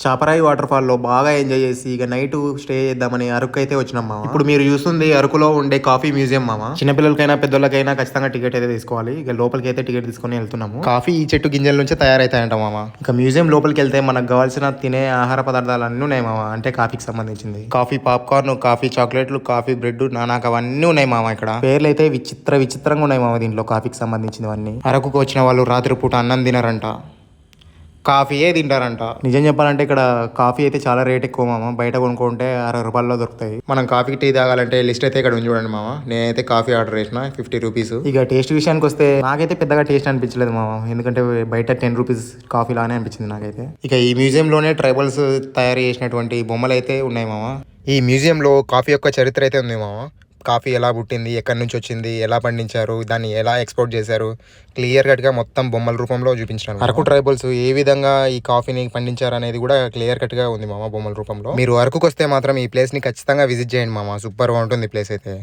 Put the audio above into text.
Chaparai water fall లో బాగా enjoy చేసి ఇక నైట్ స్టే చేద్దామని అరకు అయితే వచ్చినాం మామ. ఇప్పుడు మీరు చూస్తుంది అరకులో ఉండే కాఫీ మ్యూజియం మామ. చిన్నపిల్లలకైనా పెద్దోళ్ళకైనా ఖచ్చితంగా టికెట్ అయితే తీసుకోవాలి. ఇక లోపలికి అయితే టికెట్ తీసుకొని వెళ్తున్నాము. కాఫీ ఈ చెట్టు గింజల నుంచి తయారైతాయంట మామ. ఇక మ్యూజియం లోపలికి వెళ్తే మనకు కావాల్సిన తినే ఆహార పదార్థాలు అన్నీ ఉన్నాయి మామ. అంటే కాఫీకి సంబంధించింది కాఫీ పాప్కార్న్, కాఫీ చాక్లెట్లు, కాఫీ బ్రెడ్, నానాక అవన్నీ ఉన్నాయి మామ. ఇక్కడ పేర్లు అయితే విచిత్రంగా ఉన్నాయి మామ. దీంట్లో కాఫీకి సంబంధించినవన్నీ. అరకుకు వచ్చిన వాళ్ళు రాత్రి పూట అన్నం తినరంట, కాఫీయే తింటారంట. నిజం చెప్పాలంటే ఇక్కడ కాఫీ అయితే చాలా రేట్ ఎక్కువ మామ. బయట కొనుక్కుంటే 60 రూపాయల్లో దొరుకుతాయి. మనం కాఫీ టీ తాగాలంటే లిస్ట్ అయితే ఇక్కడ ఉంది చూడండి మామ. నేనైతే కాఫీ ఆర్డర్ చేసిన 50 రూపీస్. ఇక టేస్ట్ విషయానికి వస్తే నాకైతే పెద్దగా టేస్ట్ అనిపించలేదు మామ. ఎందుకంటే బయట 10 రూపీస్ కాఫీ లానే అనిపించింది నాకైతే. ఇక ఈ మ్యూజియంలోనే ట్రైబల్స్ తయారు చేసినటువంటి బొమ్మలు అయితే ఉన్నాయి మామ. ఈ మ్యూజియంలో కాఫీ యొక్క చరిత్ర అయితే ఉంది మామ. కాఫీ ఎలా పుట్టింది, ఎక్కడి నుంచి వచ్చింది, ఎలా పండించారు, దాన్ని ఎలా ఎక్స్పోర్ట్ చేశారు, క్లియర్ కట్గా మొత్తం బొమ్మల రూపంలో చూపించారు. అరకు ట్రైబల్స్ ఏ విధంగా ఈ కాఫీని పండించారు అనేది కూడా క్లియర్ కట్గా ఉంది మామ బొమ్మల రూపంలో. మీరు అరకుకు వస్తే మాత్రం ఈ ప్లేస్ని ఖచ్చితంగా విజిట్ చేయండి మామ. సూపర్గా ఉంటుంది ప్లేస్ అయితే.